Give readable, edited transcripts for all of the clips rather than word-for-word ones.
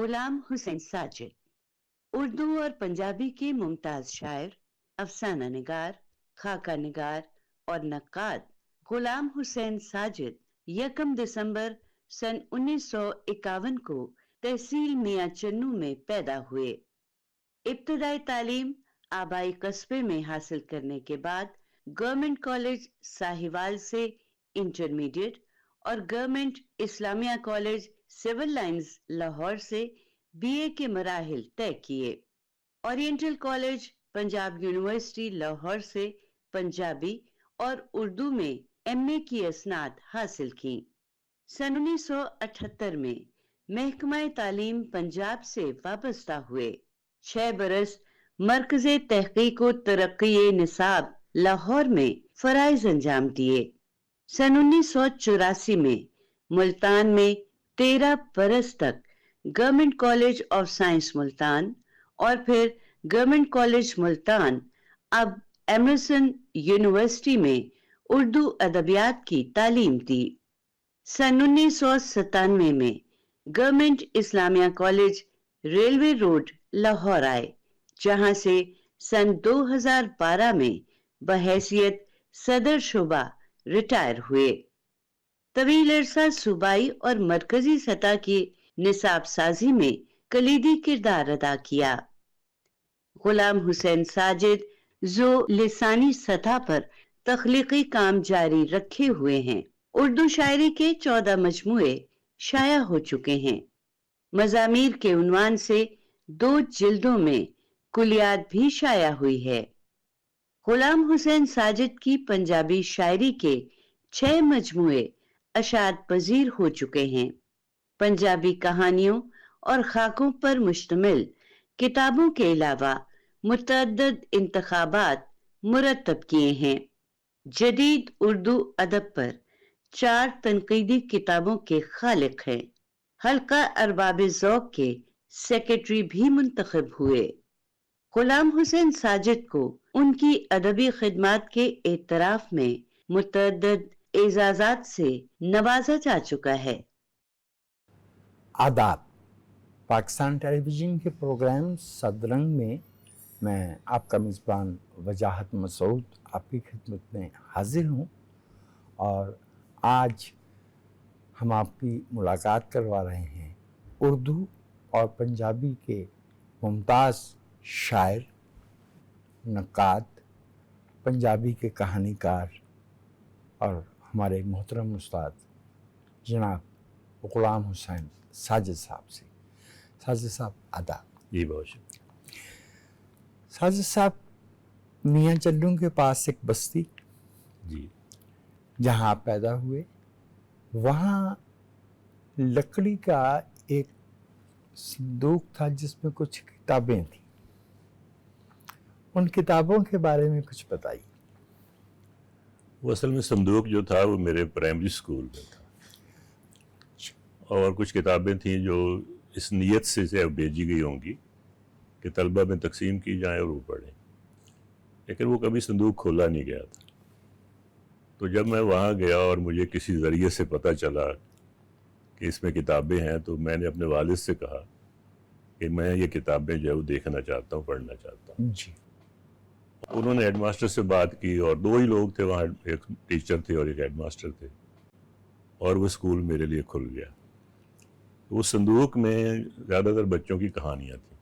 غلام حسین ساجد اردو اور پنجابی کے ممتاز شاعر، افسانہ نگار، خاکہ نگار اور نقاد غلام حسین ساجد 1 دسمبر سن 1951 کو تحصیل میاں چنو میں پیدا ہوئے۔ ابتدائی تعلیم آبائی قصبے میں حاصل کرنے کے بعد گورنمنٹ کالج ساہیوال سے انٹرمیڈیٹ اور گورنمنٹ اسلامیہ کالج سول لائنز لاہور سے BA کے مراحل طے کیے۔ Oriental college Punjab university Lahore سے پنجابی اور اردو میں MA کی اسناد حاصل کی۔ سن 1978 میں محکمہ تعلیم پنجاب سے وابستہ ہوئے۔ 6 برس مرکز تحقیق و ترقی نصاب لاہور میں فرائض انجام دیے۔ سن 1984 میں ملتان میں 13 برس تک government college of science Multan اور پھر گورنمنٹ کالج ملتان اب ایمرسن یونیورسٹی میں اردو ادبیات کی تعلیم دی۔ سن 1997 میں گورنمنٹ اسلامیہ کالج ریلوے روڈ لاہور آئے، جہاں سے سن 2012 میں بحیثیت صدر شعبہ ریٹائر ہوئے۔ طویل عرصہ صوبائی اور مرکزی سطح کی نصاب سازی میں کلیدی کردار ادا کیا۔ غلام حسین ساجد ذو لسانی سطح پر تخلیقی کام جاری رکھے ہوئے ہیں۔ اردو شاعری کے 14 مجموعے شائع ہو چکے ہیں۔ مزامیر کے عنوان سے 2 جلدوں میں کلیات بھی شائع ہوئی ہے۔ غلام حسین ساجد کی پنجابی شاعری کے 6 مجموعے اشاعت پذیر ہو چکے ہیں۔ پنجابی کہانیوں اور خاکوں پر مشتمل کتابوں کے علاوہ متعدد انتخابات مرتب کیے ہیں۔ جدید اردو ادب پر 4 تنقیدی کتابوں کے خالق ہیں۔ حلقہ ارباب ذوق کے سیکرٹری بھی منتخب ہوئے۔ غلام حسین ساجد کو ان کی ادبی خدمات کے اعتراف میں متعدد اعزازات سے نوازا جا چکا ہے۔ آداب۔ پاکستان ٹیلی ویژن کے پروگرام صدرنگ میں میں آپ کا میزبان وجاہت مسعود آپ کی خدمت میں حاضر ہوں، اور آج ہم آپ کی ملاقات کروا رہے ہیں اردو اور پنجابی کے ممتاز شاعر، نقاد، پنجابی کے کہانی کار اور ہمارے محترم استاد جناب غلام حسین ساجد صاحب سے۔ ساجد صاحب آداب۔ جی بہت شکریہ۔ ساجد صاحب میاں چنو کے پاس ایک بستی جی جہاں آپ پیدا ہوئے، وہاں لکڑی کا ایک صندوق تھا جس میں کچھ کتابیں تھیں، ان کتابوں کے بارے میں کچھ بتائیے۔ وہ اصل میں صندوق جو تھا وہ میرے پرائمری اسکول میں تھا، اور کچھ کتابیں تھیں جو اس نیت سے بھیجی گئی ہوں گی کہ طلبہ میں تقسیم کی جائیں اور وہ پڑھیں، لیکن وہ کبھی صندوق کھولا نہیں گیا تھا۔ تو جب میں وہاں گیا اور مجھے کسی ذریعے سے پتہ چلا کہ اس میں کتابیں ہیں، تو میں نے اپنے والد سے کہا کہ میں یہ کتابیں جو ہے وہ دیکھنا چاہتا ہوں، پڑھنا چاہتا ہوں۔ جی۔ انہوں نے ہیڈ ماسٹر سے بات کی، اور 2 ہی لوگ تھے وہاں، ایک ٹیچر تھے اور ایک ہیڈ ماسٹر تھے، اور وہ اسکول میرے لیے کھل گیا۔ اس صندوق میں زیادہ تر بچوں کی کہانیاں تھیں۔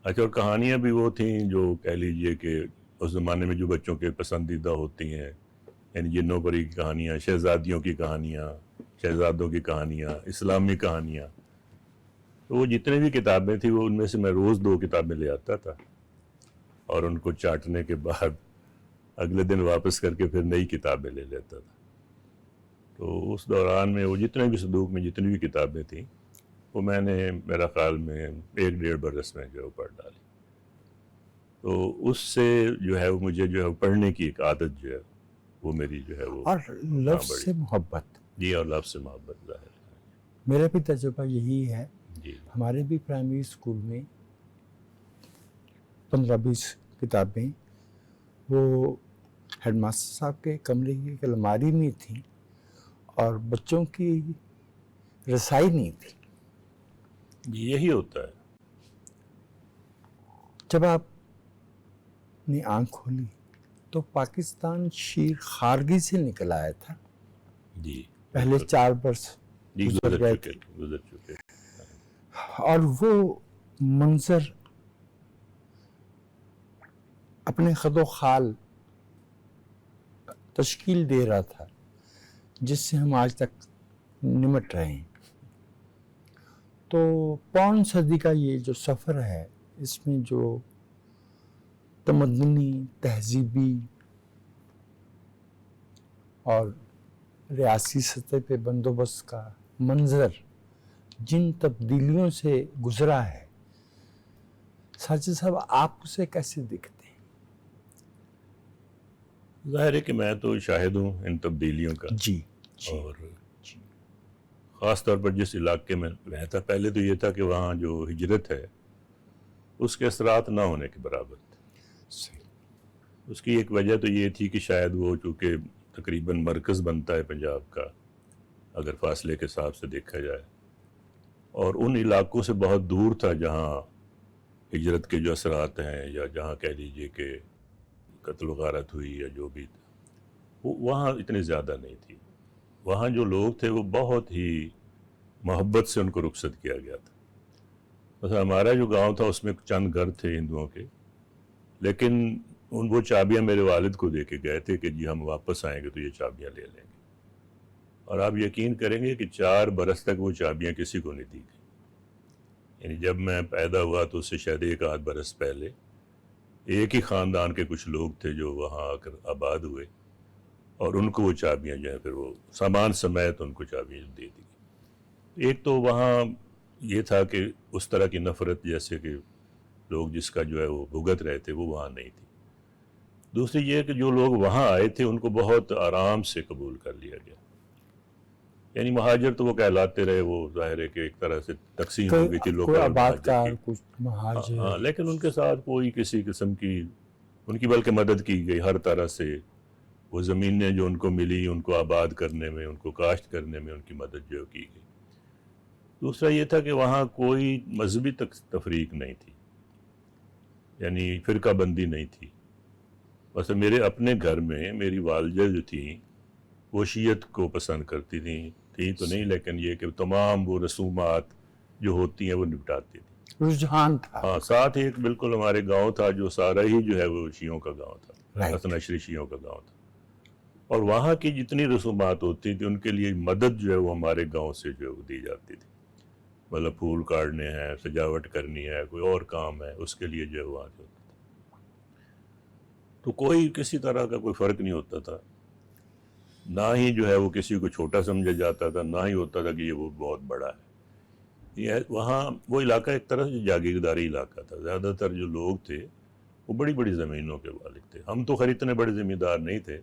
اچھا، اور کہانیاں بھی وہ تھیں جو کہہ لیجئے کہ اس زمانے میں جو بچوں کے پسندیدہ ہوتی ہیں، یعنی جنوں پری کی کہانیاں، شہزادیوں کی کہانیاں، شہزادوں کی کہانیاں، اسلامی کہانیاں۔ تو وہ جتنے بھی کتابیں تھیں، وہ ان میں سے میں روز 2 کتابیں لے آتا تھا، اور ان کو چاٹنے کے بعد اگلے دن واپس کر کے پھر نئی کتابیں لے لیتا تھا۔ تو اس دوران میں وہ جتنے بھی صندوق میں جتنی بھی کتابیں تھیں، وہ میں نے میرا خیال میں 1-1.5 برس میں جو ہے وہ پڑھ ڈالی۔ تو اس سے جو ہے وہ مجھے جو ہے پڑھنے کی ایک عادت جو ہے وہ میری جو ہے وہ، اور لفظ سے محبت۔ جی، اور لفظ سے محبت ظاہر ہے۔ میرا بھی تجربہ یہی ہے۔ جی ہمارے بھی پرائمری اسکول میں 15-20 کتابیں وہ ہیڈ ماسٹر صاحب کے کمرے کی ایک الماری میں تھیں، اور بچوں کی رسائی نہیں تھی، یہی ہوتا ہے. جب آپ نے آنکھ کھولی تو پاکستان شیر خارگی سے نکل آیا تھا. جی پہلے 4 برس جی گزر گئے تھے گزر چکے. اور وہ منظر اپنے خد و خال تشکیل دے رہا تھا جس سے ہم آج تک نمٹ رہے ہیں. تو پون صدی کا یہ جو سفر ہے اس میں جو تمدنی، تہذیبی اور ریاسی سطح پہ بندوبست کا منظر جن تبدیلیوں سے گزرا ہے، ساجد صاحب آپ اسے کیسے دیکھتے ہیں؟ ظاہر ہے کہ میں تو شاہد ہوں ان تبدیلیوں کا. جی اور خاص طور پر جس علاقے میں رہتا، پہلے تو یہ تھا کہ وہاں جو ہجرت ہے اس کے اثرات نہ ہونے کے برابر تھے. اس کی ایک وجہ تو یہ تھی کہ شاید وہ چونکہ تقریباً مرکز بنتا ہے پنجاب کا اگر فاصلے کے حساب سے دیکھا جائے، اور ان علاقوں سے بہت دور تھا جہاں ہجرت کے جو اثرات ہیں یا جہاں کہہ لیجیے کہ قتل و غارت ہوئی یا جو بھی تھا، وہاں اتنی زیادہ نہیں تھی. وہاں جو لوگ تھے وہ بہت ہی محبت سے ان کو رخصت کیا گیا تھا. مثلا ہمارا جو گاؤں تھا اس میں چند گھر تھے ہندوؤں کے، لیکن وہ چابیاں میرے والد کو دے کے گئے تھے کہ جی ہم واپس آئیں گے تو یہ چابیاں لے لیں گے. اور آپ یقین کریں گے کہ 4 برس تک وہ چابیاں کسی کو نہیں دی گئی. یعنی جب میں پیدا ہوا تو اس سے شاید 1 آدھ برس پہلے ایک ہی خاندان کے کچھ لوگ تھے جو وہاں آ کر آباد ہوئے، اور ان کو وہ چابیاں جو ہیں پھر وہ سامان سمیت ان کو چابیاں دے دی. ایک تو وہاں یہ تھا کہ اس طرح کی نفرت جیسے کہ لوگ جس کا جو ہے وہ بھگت رہے تھے وہ وہاں نہیں تھی. دوسری یہ کہ جو لوگ وہاں آئے تھے ان کو بہت آرام سے قبول کر لیا گیا. یعنی مہاجر تو وہ کہلاتے رہے، وہ ظاہر ہے کہ ایک طرح سے تقسیم ہو گئی تھی کوئی لوکل آباد کار، مہاجر کی. کچھ مہاجر. ہاں، لیکن ان کے ساتھ کوئی کسی قسم کی ان کی بلکہ مدد کی گئی ہر طرح سے. وہ زمینیں جو ان کو ملی ان کو آباد کرنے میں، ان کو کاشت کرنے میں ان کی مدد جو کی گئی. دوسرا یہ تھا کہ وہاں کوئی مذہبی تفریق نہیں تھی، یعنی فرقہ بندی نہیں تھی. بس میرے اپنے گھر میں میری والدہ جو تھیں وہ شیعت کو پسند کرتی تھی تو نہیں، لیکن یہ کہ تمام وہ رسومات جو ہوتی ہیں وہ نپٹاتی تھی. رجحان تھا. ہاں، ساتھ ایک بالکل ہمارے گاؤں تھا جو سارا ہی جو ہے وہ شیعوں کا گاؤں تھا، حسن عشری شیعوں کا گاؤں تھا. اور وہاں کی جتنی رسومات ہوتی تھی ان کے لیے مدد جو ہے وہ ہمارے گاؤں سے جو ہے وہ دی جاتی تھی. مطلب پھول کاٹنے ہیں، سجاوٹ کرنی ہے، کوئی اور کام ہے، اس کے لیے جو ہے وہاں ہوتا تھا. تو کوئی کسی طرح کا کوئی فرق نہیں ہوتا تھا، نہ ہی جو ہے وہ کسی کو چھوٹا سمجھا جاتا تھا، نہ ہی ہوتا تھا کہ یہ وہ بہت بڑا ہے. یہ وہاں وہ علاقہ ایک طرح سے جاگیرداری علاقہ تھا. زیادہ تر جو لوگ تھے وہ بڑی بڑی زمینوں کے مالک تھے. ہم تو خیر اتنے بڑے زمیندار نہیں تھے،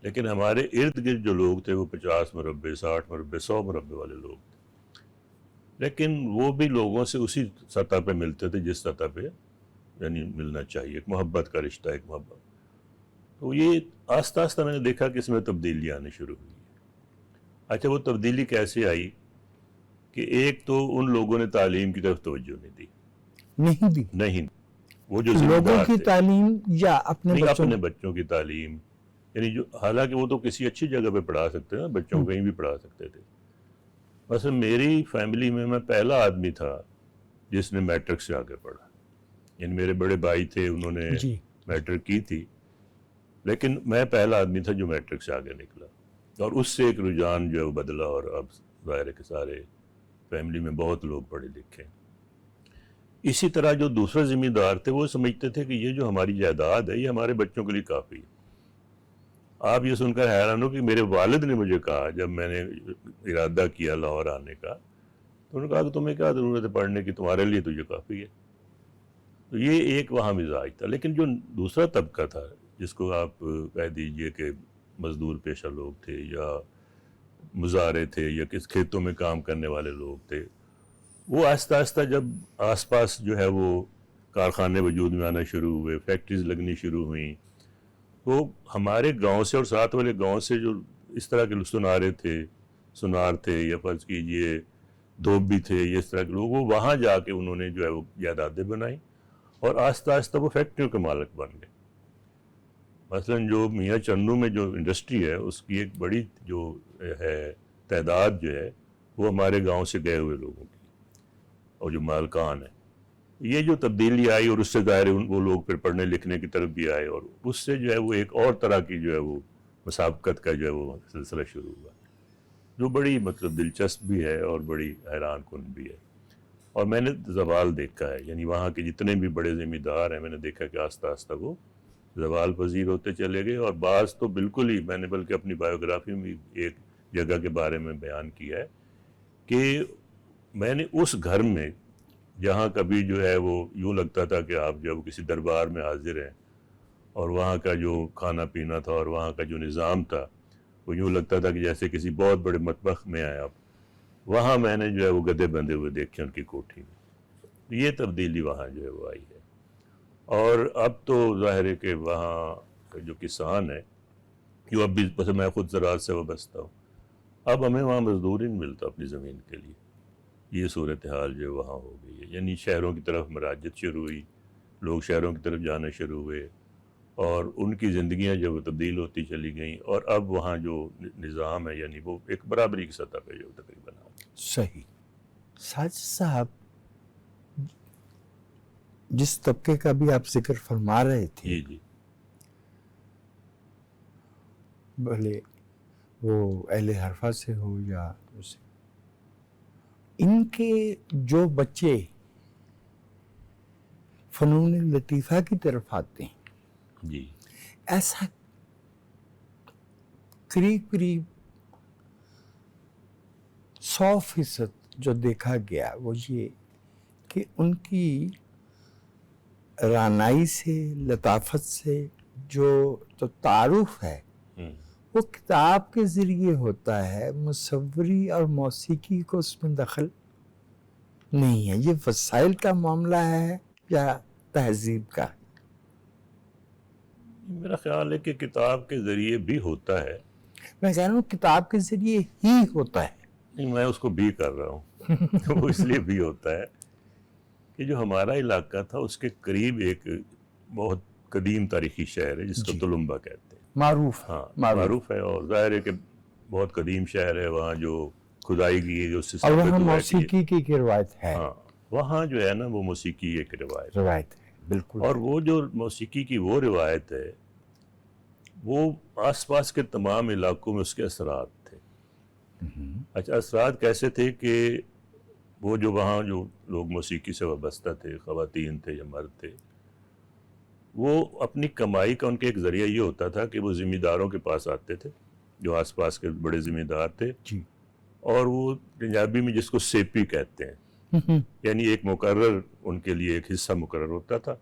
لیکن ہمارے ارد گرد جو لوگ تھے وہ 50 مربع، 60 مربع، 100 مربع والے لوگ تھے. لیکن وہ بھی لوگوں سے اسی سطح پہ ملتے تھے جس سطح پہ یعنی ملنا چاہیے، ایک محبت کا رشتہ، ایک محبت. تو یہ آہستہ آہستہ میں نے دیکھا کہ اس میں تبدیلی آنے شروع ہوئی. اچھا، وہ تبدیلی کیسے آئی کہ ایک تو ان لوگوں نے تعلیم کی طرف توجہ نہیں، وہ جو ذمہ لوگوں دار کی تھے، تعلیم یا اپنے بچوں کی تعلیم، یعنی جو حالانکہ وہ تو کسی اچھی جگہ پہ پڑھا سکتے ہیں، بچوں کو کہیں بھی پڑھا سکتے تھے. مثلا میری فیملی میں پہلا آدمی تھا جس نے میٹرک سے آگے پڑھا. یعنی میرے بڑے بھائی تھے، انہوں نے میٹرک کی تھی، لیکن میں پہلا آدمی تھا جو میٹرک سے آگے نکلا. اور اس سے ایک رجحان جو ہے وہ بدلا، اور اب ظاہر ہے کہ سارے فیملی میں بہت لوگ پڑھے لکھے. اسی طرح جو دوسرے ذمہ دار تھے وہ سمجھتے تھے کہ یہ جو ہماری جائیداد ہے یہ ہمارے بچوں کے لیے کافی ہے. آپ یہ سن کر حیران ہو کہ میرے والد نے مجھے کہا جب میں نے ارادہ کیا لاہور آنے کا، تو انہوں نے کہا کہ تمہیں کیا ضرورت ہے پڑھنے کی، تمہارے لیے تو یہ کافی ہے. تو یہ ایک وہاں مزاج تھا. لیکن جو دوسرا طبقہ تھا جس کو آپ کہہ دیجئے کہ مزدور پیشہ لوگ تھے یا مزارے تھے یا کس کھیتوں میں کام کرنے والے لوگ تھے، وہ آہستہ آہستہ جب آس پاس جو ہے وہ کارخانے وجود میں آنا شروع ہوئے، فیکٹریز لگنی شروع ہوئیں، تو ہمارے گاؤں سے اور ساتھ والے گاؤں سے جو اس طرح کے سنار تھے یا فرض کیجئے دھوبی تھے، یہ اس طرح کے لوگ، وہ وہاں جا کے انہوں نے جو ہے وہ جائیدادیں بنائیں اور آہستہ آہستہ وہ فیکٹریوں کے مالک بن گئے. مثلاً جو میاں چندو میں جو انڈسٹری ہے اس کی ایک بڑی جو ہے تعداد جو ہے وہ ہمارے گاؤں سے گئے ہوئے لوگوں کی اور جو مالکان ہیں. یہ جو تبدیلی آئی اور اس سے ظاہر وہ لوگ پھر پڑھنے لکھنے کی طرف بھی آئے اور اس سے جو ہے وہ ایک اور طرح کی جو ہے وہ مسابقت کا جو ہے وہ سلسلہ شروع ہوا، جو بڑی مطلب دلچسپ بھی ہے اور بڑی حیران کن بھی ہے. اور میں نے زوال دیکھا ہے، یعنی وہاں کے جتنے بھی بڑے ذمہ دار ہیں میں نے دیکھا کہ آہستہ آہستہ وہ زوال پذیر ہوتے چلے گئے، اور بعض تو بالکل ہی، میں نے بلکہ اپنی بایوگرافی میں ایک جگہ کے بارے میں بیان کیا ہے کہ میں نے اس گھر میں جہاں کبھی جو ہے وہ یوں لگتا تھا کہ آپ جو ہے وہ کسی دربار میں حاضر ہیں، اور وہاں کا جو کھانا پینا تھا اور وہاں کا جو نظام تھا وہ یوں لگتا تھا کہ جیسے کسی بہت بڑے مطبخ میں آئے آپ، وہاں میں نے جو ہے وہ گدے بندھے ہوئے دیکھے ان کی کوٹھی میں. یہ تبدیلی وہاں جو ہے وہ آئی ہے. اور اب تو ظاہر ہے کہ وہاں جو کسان ہے، جو اب بھی بس میں خود زراعت سے وابستہ ہوں، اب ہمیں وہاں مزدور ہی نہیں ملتا اپنی زمین کے لیے. یہ صورتحال جو وہاں ہو گئی ہے، یعنی شہروں کی طرف مراجعت شروع ہوئی، لوگ شہروں کی طرف جانا شروع ہوئے اور ان کی زندگیاں جو تبدیل ہوتی چلی گئیں، اور اب وہاں جو نظام ہے یعنی وہ ایک برابری کی سطح پہ جو تقریباً آ گیا. صحیح. ساجد صاحب، جس طبقے کا بھی آپ ذکر فرما رہے تھے، جی جی بھلے وہ اہل حرفہ سے ہو یا اسے، ان کے جو بچے فنون لطیفہ کی طرف آتے ہیں، جی ایسا قریب 100% جو دیکھا گیا وہ یہ کہ ان کی رعنائی سے، لطافت سے جو تعارف ہے وہ کتاب کے ذریعے ہوتا ہے. مصوری اور موسیقی کو اس میں دخل نہیں ہے. یہ وسائل کا معاملہ ہے یا تہذیب کا؟ میرا خیال ہے کہ کتاب کے ذریعے بھی ہوتا ہے. میں کہہ رہا ہوں کتاب کے ذریعے ہی ہوتا ہے. نہیں، میں اس کو بھی کر رہا ہوں. وہ اس لیے بھی ہوتا ہے کہ جو ہمارا علاقہ تھا اس کے قریب ایک بہت قدیم تاریخی شہر ہے جس کو تلمبا کہتے ہیں. معروف. ہاں معروف ہے، اور ظاہر ہے کہ بہت قدیم شہر ہے. وہاں جو کھدائی کی ہے، جو اور وہاں موسیقی کی روایت ہے. ہاں وہاں جو ہے نا وہ موسیقی ایک روایت ہے بالکل. اور وہ جو موسیقی کی وہ روایت ہے وہ آس پاس کے تمام علاقوں میں اس کے اثرات تھے. اچھا، اثرات کیسے تھے کہ وہ جو وہاں جو لوگ موسیقی سے وابستہ تھے، خواتین تھے یا مرد تھے، وہ اپنی کمائی کا ان کے ایک ذریعہ یہ ہوتا تھا کہ وہ ذمہ داروں کے پاس آتے تھے جو آس پاس کے بڑے ذمہ دار تھے جی. اور وہ پنجابی میں جس کو سیپی کہتے ہیں، یعنی ایک مقرر ان کے لیے ایک حصہ مقرر ہوتا تھا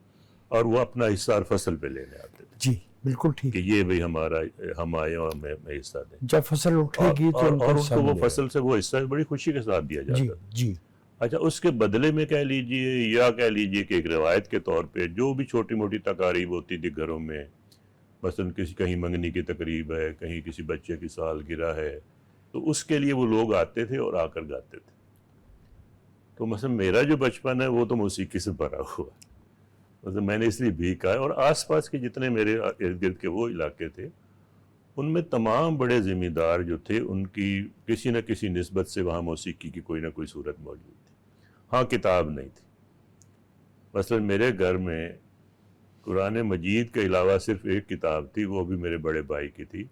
اور وہ اپنا حصہ ہر فصل پہ لینے آتے تھے. جی بالکل ٹھیک. کہ یہ بھئی ہمارا، ہم آئے اور ہمیں حصہ دیں. جب فصل اٹھے گی تو اور ان کو وہ فصل سے وہ حصہ بڑی خوشی کے ساتھ دیا جاتا تھا. جی. اچھا، اس کے بدلے میں کہہ لیجئے یا کہہ لیجئے کہ ایک روایت کے طور پہ جو بھی چھوٹی موٹی تقاریب ہوتی تھی گھروں میں، مثلا کہیں منگنی کی تقریب ہے، کہیں کسی بچے کی سالگرہ ہے، تو اس کے لیے وہ لوگ آتے تھے اور آ کر گاتے تھے. تو مثلا میرا جو بچپن ہے وہ تو موسیقی سے بھرا ہوا، مثلا میں نے اس لیے بھی کہا ہے. اور آس پاس کے جتنے میرے ارد گرد کے وہ علاقے تھے ان میں تمام بڑے ذمہ دار جو تھے ان کی کسی نہ کسی نسبت سے وہاں موسیقی کی کوئی نہ کوئی صورت موجود تھی. ہاں کتاب نہیں تھی. مثلا میرے گھر میں قرآن مجید کے علاوہ صرف ایک کتاب تھی، وہ بھی میرے بڑے بھائی کی تھی،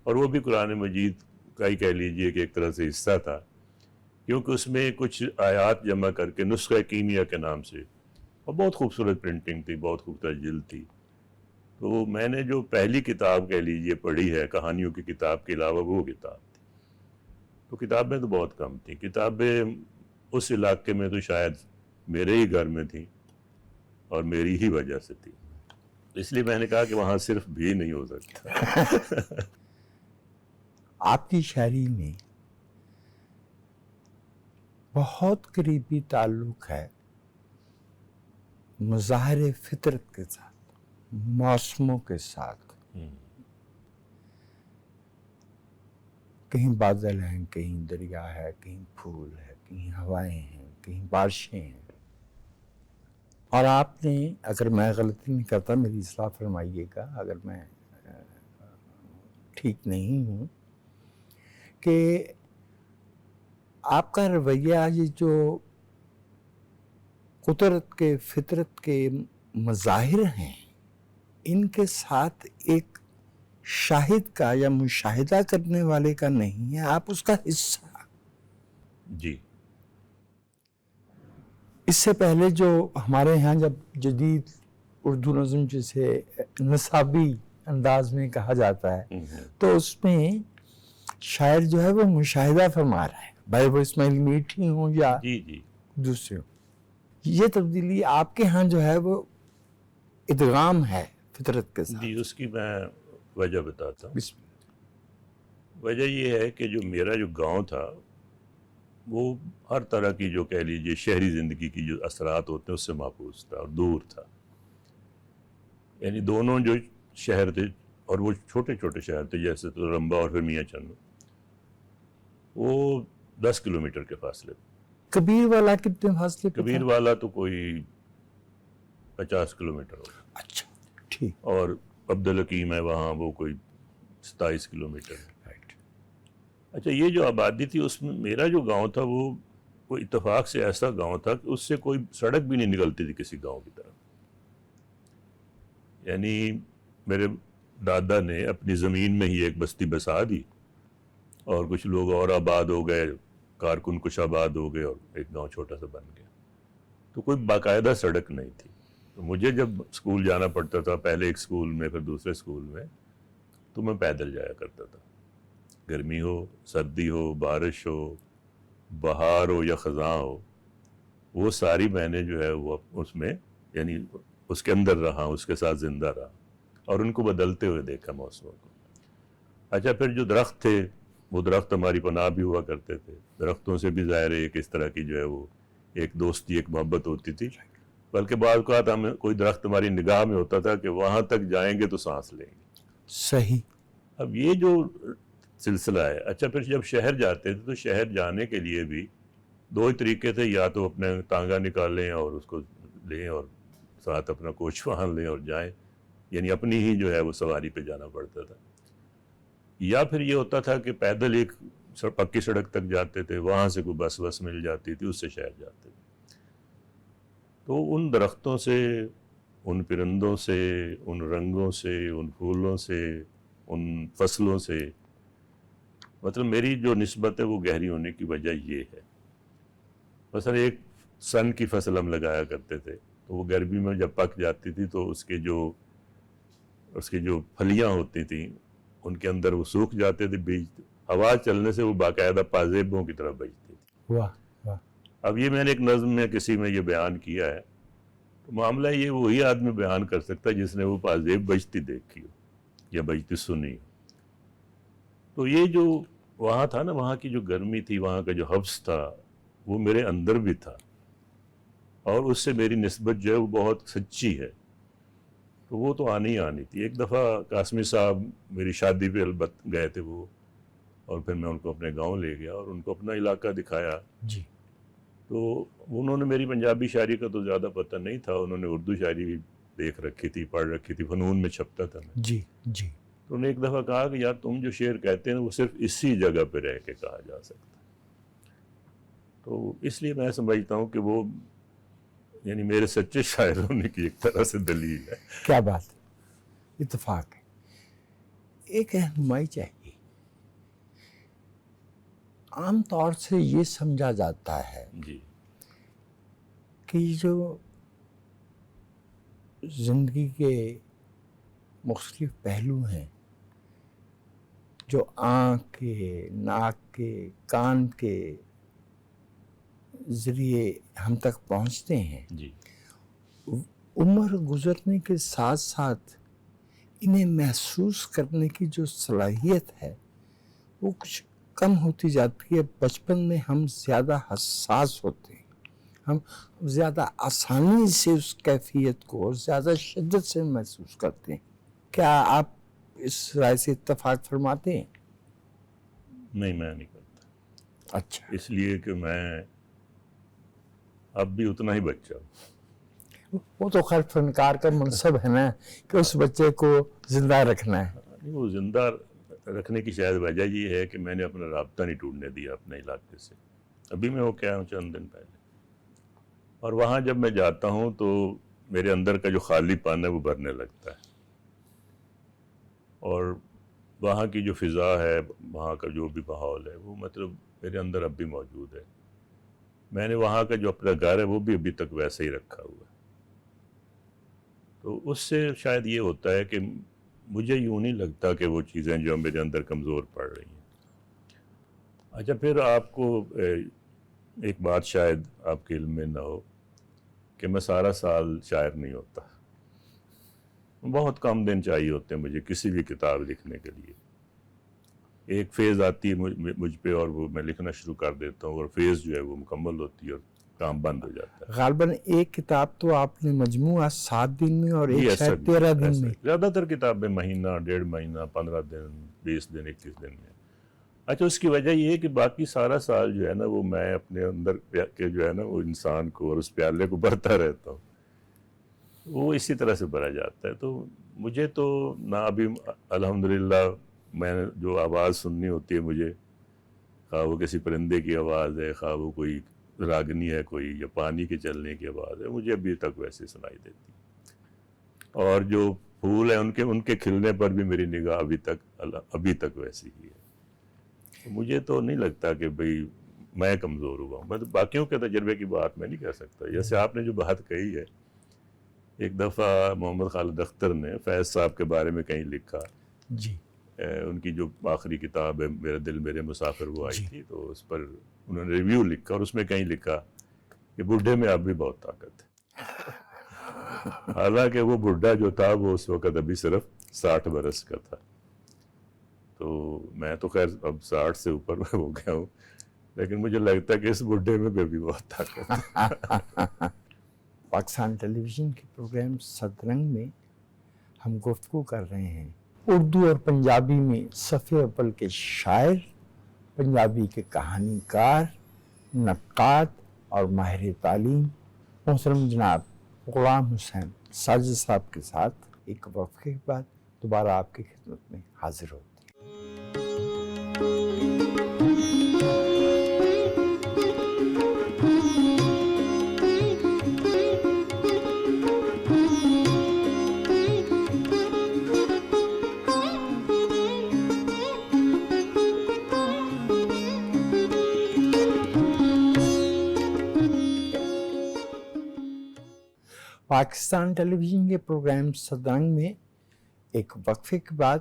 اور وہ بھی قرآن مجید کا ہی کہہ لیجئے کہ ایک طرح سے حصہ تھا، کیونکہ اس میں کچھ آیات جمع کر کے نسخہ کیمیا کے نام سے، اور بہت خوبصورت پرنٹنگ تھی، بہت خوبصورت جلد تھی. تو میں نے جو پہلی کتاب کہہ لیجئے پڑھی ہے کہانیوں کی کتاب کے علاوہ وہ کتاب تھی. تو کتابیں تو بہت کم تھیں. کتابیں اس علاقے میں تو شاید میرے ہی گھر میں تھیں اور میری ہی وجہ سے تھی. اس لیے میں نے کہا کہ وہاں صرف بھی نہیں ہو سکتا. آپ کی شاعری میں بہت قریبی تعلق ہے مظاہر فطرت کے ساتھ، موسموں کے ساتھ. کہیں بادل ہیں، کہیں دریا ہے، کہیں پھول ہے، کہیں کہیں ہوائیں ہیں، کہیں بارشیں ہیں. اور آپ نے، اگر میں غلطی نہیں کرتا میری اصلاح فرمائیے گا اگر میں ٹھیک نہیں ہوں، کہ آپ کا رویہ یہ جو قدرت کے، فطرت کے مظاہر ہیں، ان کے ساتھ ایک شاہد کا یا مشاہدہ کرنے والے کا نہیں ہے، آپ اس کا حصہ. جی. اس سے پہلے جو ہمارے ہاں جب جدید اردو نظم جسے نصابی انداز میں کہا جاتا ہے تو اس میں شاعر جو ہے وہ مشاہدہ فرما رہا ہے، بھائی وہ اسماعیل میٹھی ہوں یا جی جی دوسرے ہوں. یہ تبدیلی آپ کے ہاں جو ہے وہ ادغام ہے فطرت کے ساتھ. جی، اس کی میں وجہ بتاتا ہوں. بسم وجہ یہ ہے کہ جو میرا جو گاؤں تھا وہ ہر طرح کی جو کہہ لیجیے شہری زندگی کی جو اثرات ہوتے ہیں اس سے محفوظ تھا اور دور تھا. یعنی دونوں جو شہر تھے، اور وہ چھوٹے چھوٹے شہر تھے جیسے تو رمبا اور پھر میاں چند، وہ 10 کلومیٹر کے فاصلے پہ. کبیر والا کتنے فاصلے پہ کبیر تھا؟ والا تو کوئی 50 کلومیٹر ہوگا. اچھا ٹھیک. اور عبدالحکیم ہے وہاں، وہ کوئی 27 کلومیٹر ہے. اچھا، یہ جو آبادی تھی اس میں میرا جو گاؤں تھا وہ اتفاق سے ایسا گاؤں تھا کہ اس سے کوئی سڑک بھی نہیں نکلتی تھی کسی گاؤں کی طرف. یعنی میرے دادا نے اپنی زمین میں ہی ایک بستی بسا دی اور کچھ لوگ اور آباد ہو گئے، کارکن کچھ آباد ہو گئے اور ایک گاؤں چھوٹا سا بن گیا. تو کوئی باقاعدہ سڑک نہیں تھی. تو مجھے جب اسکول جانا پڑتا تھا، پہلے ایک اسکول میں پھر دوسرے اسکول میں، تو میں پیدل جایا کرتا تھا. گرمی ہو، سردی ہو، بارش ہو، بہار ہو یا خزاں ہو، وہ ساری میں نے جو ہے وہ اس میں یعنی اس کے اندر رہا، اس کے ساتھ زندہ رہا اور ان کو بدلتے ہوئے دیکھا موسموں کو. اچھا، پھر جو درخت تھے وہ درخت ہماری پناہ بھی ہوا کرتے تھے. درختوں سے بھی ظاہر ہے ایک اس طرح کی جو ہے وہ ایک دوستی، ایک محبت ہوتی تھی. بلکہ بعض اوقات ہمیں کوئی درخت ہماری نگاہ میں ہوتا تھا کہ وہاں تک جائیں گے تو سانس لیں گے. صحیح. اب یہ جو سلسلہ ہے. اچھا، پھر جب شہر جاتے تھے تو شہر جانے کے لیے بھی دو ہی طریقے تھے، یا تو اپنے تانگا نکالیں اور اس کو لیں اور ساتھ اپنا کوچ وہاں لیں اور جائیں، یعنی اپنی ہی جو ہے وہ سواری پہ جانا پڑتا تھا. یا پھر یہ ہوتا تھا کہ پیدل ایک پکی سڑک تک جاتے تھے، وہاں سے کوئی بس مل جاتی تھی، اس سے شہر جاتے تھے. تو ان درختوں سے، ان پرندوں سے، ان رنگوں سے، ان پھولوں سے، ان فصلوں سے، مطلب میری جو نسبت ہے وہ گہری ہونے کی وجہ یہ ہے. مثلا ایک سن کی فصل ہم لگایا کرتے تھے، تو وہ گرمی میں جب پک جاتی تھی تو اس کی جو پھلیاں ہوتی تھیں ان کے اندر وہ سوکھ جاتے تھے، بیج ہوا چلنے سے وہ باقاعدہ پازیبوں کی طرف بجتی تھی. واہ واہ. اب یہ میں نے ایک نظم میں کسی میں یہ بیان کیا ہے. تو معاملہ یہ وہی آدمی بیان کر سکتا ہے جس نے وہ پازیب بجتی دیکھی ہو یا بجتی سنی ہو. تو یہ جو وہاں تھا نا، وہاں کی جو گرمی تھی، وہاں کا جو حبس تھا، وہ میرے اندر بھی تھا اور اس سے میری نسبت جو ہے وہ بہت سچی ہے. تو وہ تو آنی تھی. ایک دفعہ قاسمی صاحب میری شادی پہ البت گئے تھے وہ، اور پھر میں ان کو اپنے گاؤں لے گیا اور ان کو اپنا علاقہ دکھایا. جی. تو انہوں نے میری پنجابی شاعری کا تو زیادہ پتہ نہیں تھا، انہوں نے اردو شاعری بھی دیکھ رکھی تھی، پڑھ رکھی تھی، فنون میں چھپتا تھا میں. جی جی. تو انہوں نے ایک دفعہ کہا کہ یار تم جو شعر کہتے ہیں وہ صرف اسی جگہ پہ رہ کے کہا جا سکتا ہے. تو اس لیے میں سمجھتا ہوں کہ وہ یعنی میرے سچے شاعر ہونے کی ایک طرح سے دلیل ہے. کیا بات ہے، اتفاق ہے. ایک رہنمائی چاہیے. عام طور سے یہ سمجھا جاتا ہے جی کہ یہ جو زندگی کے مختلف پہلو ہیں جو آنکھ کے، ناک کے، کان کے ذریعے ہم تک پہنچتے ہیں، جی عمر گزرنے کے ساتھ ساتھ انہیں محسوس کرنے کی جو صلاحیت ہے وہ کچھ کم ہوتی جاتی ہے. بچپن میں ہم زیادہ حساس ہوتے ہیں، ہم زیادہ آسانی سے اس کیفیت کو زیادہ شدت سے محسوس کرتے ہیں. کیا آپ اس رائے سے اتفاق فرماتے ہیں؟ نہیں، میں نہیں کرتا. اچھا. اس لیے کہ میں اب بھی اتنا ہی بچہ ہوں. وہ تو خیر فنکار کا منصب ہے نا کہ اس بچے کو زندہ رکھنا ہے. نہیں، وہ زندہ رکھنے کی شاید وجہ یہ ہے کہ میں نے اپنا رابطہ نہیں ٹوٹنے دیا اپنے علاقے سے. ابھی میں ہو کے آیا ہوں چند دن پہلے، اور وہاں جب میں جاتا ہوں تو میرے اندر کا جو خالی پن ہے وہ بھرنے لگتا ہے، اور وہاں کی جو فضا ہے، وہاں کا جو بھی ماحول ہے، وہ مطلب میرے اندر اب بھی موجود ہے. میں نے وہاں کا جو اپنا گھر ہے وہ بھی ابھی تک ویسے ہی رکھا ہوا ہے. تو اس سے شاید یہ ہوتا ہے کہ مجھے یوں نہیں لگتا کہ وہ چیزیں جو میرے اندر کمزور پڑ رہی ہیں. اچھا، پھر آپ کو ایک بات شاید آپ کے علم میں نہ ہو کہ میں سارا سال شاعر نہیں ہوتا. بہت کم دن چاہیے ہوتے ہیں مجھے کسی بھی کتاب لکھنے کے لیے. ایک فیز آتی ہے مجھ پہ اور وہ میں لکھنا شروع کر دیتا ہوں، اور فیز جو ہے وہ مکمل ہوتی ہے اور کام بند ہو جاتا ہے. غالباً ایک کتاب تو آپ نے مجموعہ 7 دن میں اور ایک شاید 13 دن میں. زیادہ تر کتابیں مہینہ، 1.5 مہینہ، 15 دن، 20 دن، 21 دن میں. اچھا، اس کی وجہ یہ ہے کہ باقی سارا سال جو ہے نا وہ میں اپنے اندر کے جو ہے نا وہ انسان کو اور اس پیالے کو بھرتا رہتا ہوں، وہ اسی طرح سے بھرا جاتا ہے. تو مجھے تو نہ ابھی الحمدللہ میں نے جو آواز سننی ہوتی ہے مجھے، خواہ وہ کسی پرندے کی آواز ہے، خواہ وہ کوئی راگنی ہے کوئی، یا پانی کے چلنے کی آواز ہے، مجھے ابھی تک ویسے سنائی دیتی. اور جو پھول ہیں ان کے کھلنے پر بھی میری نگاہ ابھی تک ویسی ہی ہے. مجھے تو نہیں لگتا کہ بھئی میں کمزور ہوا ہوں. میں تو باقیوں کے تجربے کی بات میں نہیں کہہ سکتا. جیسے آپ نے جو بات کہی ہے، ایک دفعہ محمد خالد اختر نے فیض صاحب کے بارے میں کہیں لکھا. جی. ان کی جو آخری کتاب ہے میرا دل میرے مسافر وہ آئی تھی، تو اس پر انہوں نے ریویو لکھا، اور اس میں کہیں لکھا کہ بڈھے میں اب بھی بہت طاقت ہے. حالانکہ وہ بڈھا جو تھا وہ اس وقت ابھی صرف 60 برس کا تھا. تو میں تو خیر اب 60 سے اوپر ہو گیا ہوں، لیکن مجھے لگتا ہے کہ اس بڈھے میں بھی بہت طاقت ہے. پاکستان ٹیلی ویژن کے پروگرام سترنگ میں ہم گفتگو کر رہے ہیں اردو اور پنجابی میں صفحے اول کے شاعر، پنجابی کے کہانی کار، نقاد اور ماہر تعلیم محترم جناب غلام حسین ساجد صاحب کے ساتھ ایک وقفے کے بعد دوبارہ آپ کی خدمت میں حاضر ہوتے ہیں. پاکستان ٹیلی ویژن کے پروگرام سترنگ میں ایک وقفے کے بعد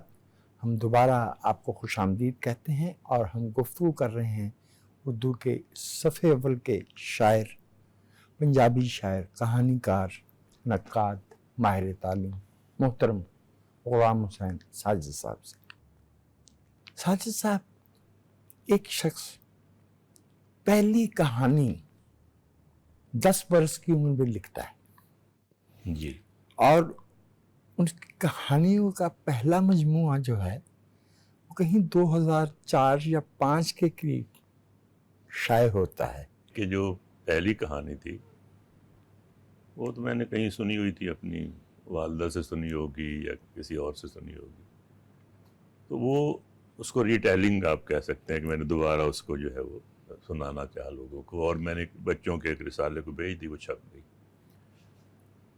ہم دوبارہ آپ کو خوش آمدید کہتے ہیں، اور ہم گفتگو کر رہے ہیں اردو کے صفحے اول کے شاعر، پنجابی شاعر، کہانی کار، نقاد، ماہر تعلیم محترم غلام حسین ساجد صاحب سے. ساجد صاحب، ایک شخص پہلی کہانی 10 برس کی عمر میں لکھتا ہے، جی، اور ان کی کہانیوں کا پہلا مجموعہ جو ہے وہ کہیں 2004 یا 5 کے قریب شائع ہوتا ہے. کہ جو پہلی کہانی تھی وہ تو میں نے کہیں سنی ہوئی تھی، اپنی والدہ سے سنی ہوگی یا کسی اور سے سنی ہوگی. تو وہ اس کو ری ٹیلنگ آپ کہہ سکتے ہیں کہ میں نے دوبارہ اس کو جو ہے وہ سنانا چاہا لوگوں کو، اور میں نے بچوں کے ایک رسالے کو بھیج دی، وہ چھپ گئی.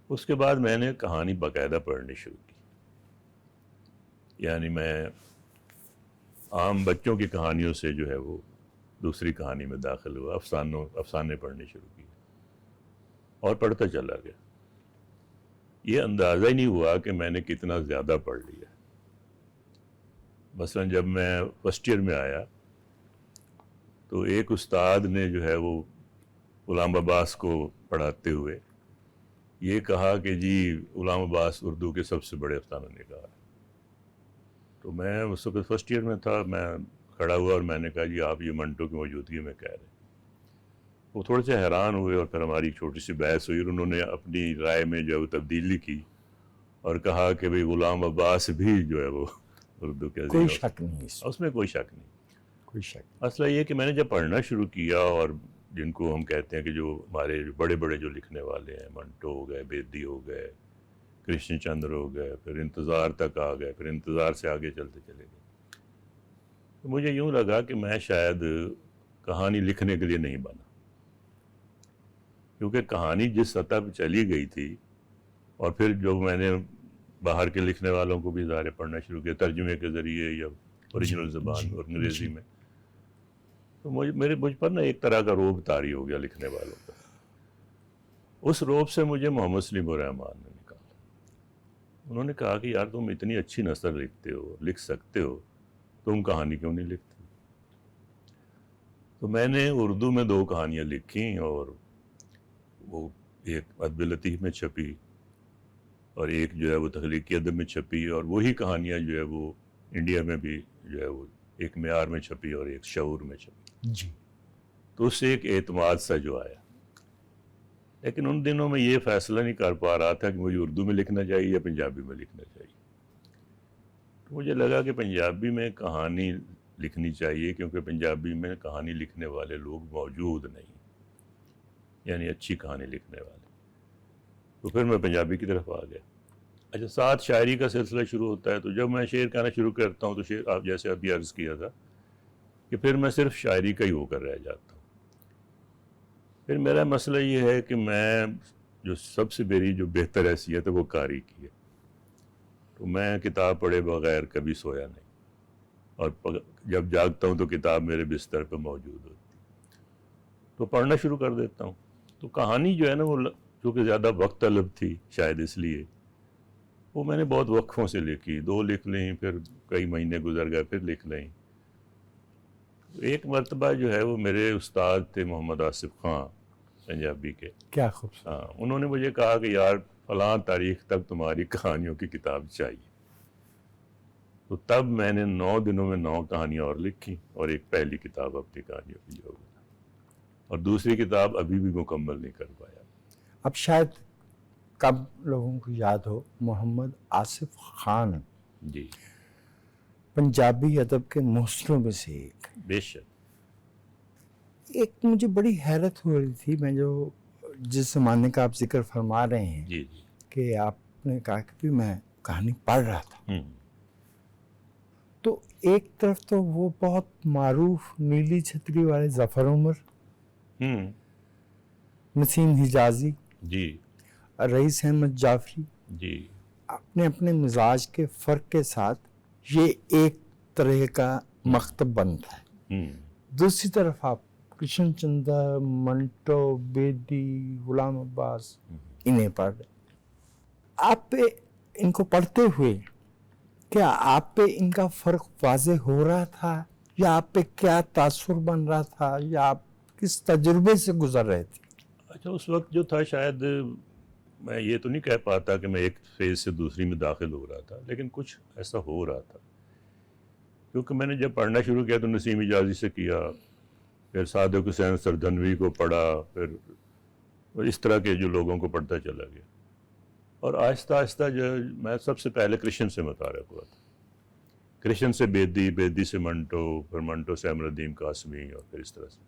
اس کے بعد میں نے کہانی باقاعدہ پڑھنی شروع کی. یعنی میں عام بچوں کی کہانیوں سے جو ہے وہ دوسری کہانی میں داخل ہوا، افسانے پڑھنے شروع کیے اور پڑھتا چلا گیا. یہ اندازہ ہی نہیں ہوا کہ میں نے کتنا زیادہ پڑھ لیا. مثلا جب میں فرسٹ ایئر میں آیا تو ایک استاد نے جو ہے وہ غلام عباس کو پڑھاتے ہوئے یہ کہا کہ جی غلام عباس اردو کے سب سے بڑے افسانہ نگار. تو میں اس وقت فرسٹ ایئر میں تھا، میں کھڑا ہوا اور میں نے کہا جی آپ یہ منٹو کی موجودگی میں کہہ رہے ہیں. وہ تھوڑے سے حیران ہوئے، اور پھر ہماری چھوٹی سی بحث ہوئی، اور انہوں نے اپنی رائے میں جو ہے وہ تبدیلی کی اور کہا کہ بھئی غلام عباس بھی جو ہے وہ اردو کے کوئی شک نہیں اس میں کوئی شک نہیں. کوئی شک. مسئلہ یہ کہ میں نے جب پڑھنا شروع کیا اور جن کو ہم کہتے ہیں کہ جو ہمارے بڑے بڑے جو لکھنے والے ہیں، منٹو ہو گئے، بیدی ہو گئے، کرشن چندر ہو گئے، پھر انتظار تک آ گئے، پھر انتظار سے آگے چلتے چلے گئے. تو مجھے یوں لگا کہ میں شاید کہانی لکھنے کے لیے نہیں بنا، کیونکہ کہانی جس سطح پہ چلی گئی تھی، اور پھر جو میں نے باہر کے لکھنے والوں کو بھی ادارے پڑھنا شروع کیا ترجمے کے ذریعے یا اوریجنل زبان اور انگریزی میں، تو مجھ پر نا ایک طرح کا روب طاری ہو گیا لکھنے والوں کا. اس روب سے مجھے محمد سلیم الرحمن نے نکالا. انہوں نے کہا کہ یار تم اتنی اچھی نثر لکھتے ہو، لکھ سکتے ہو، تم کہانی کیوں نہیں لکھتے؟ تو میں نے اردو میں 2 کہانیاں لکھیں، اور وہ ایک ادب لطیف میں چھپی، اور ایک جو ہے وہ تخلیقی ادب میں چھپی، اور وہی کہانیاں جو ہے وہ انڈیا میں بھی جو ہے وہ ایک معیار میں چھپی اور ایک شعور میں چھپی. جی. تو اس سے ایک اعتماد سا جو آیا. لیکن ان دنوں میں یہ فیصلہ نہیں کر پا رہا تھا کہ مجھے اردو میں لکھنا چاہیے یا پنجابی میں لکھنا چاہیے. تو مجھے لگا کہ پنجابی میں کہانی لکھنی چاہیے، کیونکہ پنجابی میں کہانی لکھنے والے لوگ موجود نہیں، یعنی اچھی کہانی لکھنے والے. تو پھر میں پنجابی کی طرف آ گیا. اچھا، ساتھ شاعری کا سلسلہ شروع ہوتا ہے، تو جب میں شعر کہنا شروع کرتا ہوں تو شعر، آپ جیسے ابھی عرض کیا تھا کہ پھر میں صرف شاعری کا ہی ہو کر رہ جاتا ہوں. پھر میرا مسئلہ یہ ہے کہ میں جو سب سے میری جو بہتر حیثیت ہے وہ قاری کی ہے. تو میں کتاب پڑھے بغیر کبھی سویا نہیں، اور جب جاگتا ہوں تو کتاب میرے بستر پہ موجود ہوتی، تو پڑھنا شروع کر دیتا ہوں. تو کہانی جو ہے نا وہ چونکہ زیادہ وقت طلب تھی شاید اس لیے، وہ میں نے بہت وقفوں سے لکھی. 2 لکھ لیں، پھر کئی مہینے گزر گئے، پھر لکھ لیں. ایک مرتبہ جو ہے وہ میرے استاد تھے محمد آصف خان پنجابی کے. کیا خوبصورت. ہاں، انہوں نے مجھے کہا کہ یار فلاں تاریخ تک تمہاری کہانیوں کی کتاب چاہیے. تو تب میں نے 9 دنوں میں 9 کہانیاں اور لکھی، اور ایک پہلی کتاب اپنی کہانیوں کی جو ہے، اور دوسری کتاب ابھی بھی مکمل نہیں کر پایا. اب شاید کم لوگوں کو یاد ہو، محمد آصف خان جی پنجابی ادب کے محسنوں میں سے ایک. بے شک. ایک مجھے بڑی حیرت ہو رہی تھی، میں جو جس زمانے کا آپ ذکر فرما رہے ہیں جی جی. کہ آپ نے کہا کہ بھی میں کہانی پڑھ رہا تھا، تو ایک طرف تو وہ بہت معروف نیلی چھتری والے ظفر عمر، نسیم حجازی، جی رئیس احمد جعفری، جی اپنے اپنے مزاج کے فرق کے ساتھ یہ ایک طرح کا مکتب بند ہے. دوسری طرف آپ کرشن چندر، منٹو، بیدی، غلام عباس انہیں پڑھ رہے. آپ پہ ان کو پڑھتے ہوئے کیا آپ پہ ان کا فرق واضح ہو رہا تھا، یا آپ پہ کیا تاثر بن رہا تھا، یا آپ کس تجربے سے گزر رہے تھے؟ اچھا، اس وقت جو تھا شاید میں یہ تو نہیں کہہ پاتا کہ میں ایک فیز سے دوسری میں داخل ہو رہا تھا، لیکن کچھ ایسا ہو رہا تھا. کیونکہ میں نے جب پڑھنا شروع کیا تو نسیم حجازی سے کیا، پھر صادق حسین سردھنوی کو پڑھا، پھر اس طرح کے جو لوگوں کو پڑھتا چلا گیا. اور آہستہ آہستہ جو میں سب سے پہلے کرشن سے متعارف ہوا تھا. کرشن سے بیدی، بیدی سے منٹو، پھر منٹو سے امر الدین قاسمی، اور پھر اس طرح سے.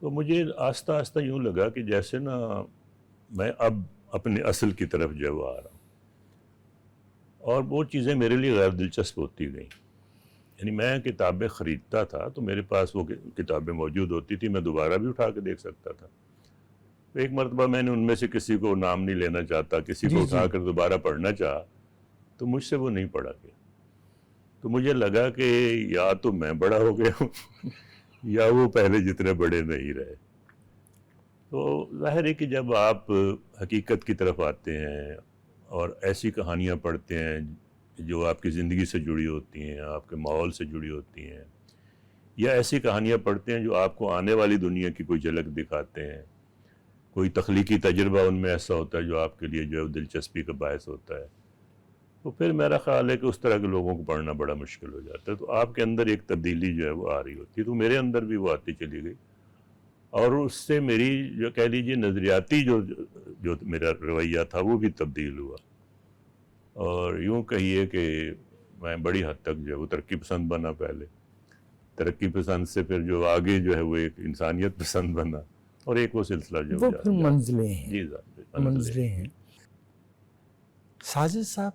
تو مجھے آہستہ آہستہ یوں لگا کہ جیسے نا میں اب اپنے اصل کی طرف جو آ رہا ہوں، اور وہ چیزیں میرے لیے غیر دلچسپ ہوتی گئیں. یعنی میں کتابیں خریدتا تھا تو میرے پاس وہ کتابیں موجود ہوتی تھی، میں دوبارہ بھی اٹھا کے دیکھ سکتا تھا. تو ایک مرتبہ میں نے ان میں سے کسی کو نام نہیں لینا چاہتا، کسی کو اٹھا کر دوبارہ پڑھنا چاہا، تو مجھ سے وہ نہیں پڑھا گیا. تو مجھے لگا کہ یا تو میں بڑا ہو گیا ہوں یا وہ پہلے جتنے بڑے نہیں رہے. تو ظاہر ہے کہ جب آپ حقیقت کی طرف آتے ہیں اور ایسی کہانیاں پڑھتے ہیں جو آپ کی زندگی سے جڑی ہوتی ہیں، آپ کے ماحول سے جڑی ہوتی ہیں، یا ایسی کہانیاں پڑھتے ہیں جو آپ کو آنے والی دنیا کی کوئی جھلک دکھاتے ہیں، کوئی تخلیقی تجربہ ان میں ایسا ہوتا ہے جو آپ کے لیے جو ہے دلچسپی کا باعث ہوتا ہے، تو پھر میرا خیال ہے کہ اس طرح کے لوگوں کو پڑھنا بڑا مشکل ہو جاتا ہے. تو آپ کے اندر ایک تبدیلی جو ہے وہ آ رہی ہوتی ہے. تو میرے اندر بھی وہ آتی چلی گئی، اور اس سے میری جو کہہ لیجیے نظریاتی جو میرا رویہ تھا وہ بھی تبدیل ہوا. اور یوں کہیے کہ میں بڑی حد تک جو ہے وہ ترقی پسند بنا پہلے، ترقی پسند سے پھر جو آگے جو ہے وہ ایک انسانیت پسند بنا، اور ایک وہ سلسلہ جو وہ پھر منزلیں ہیں، جی منزلیں ہیں۔ ساجد صاحب،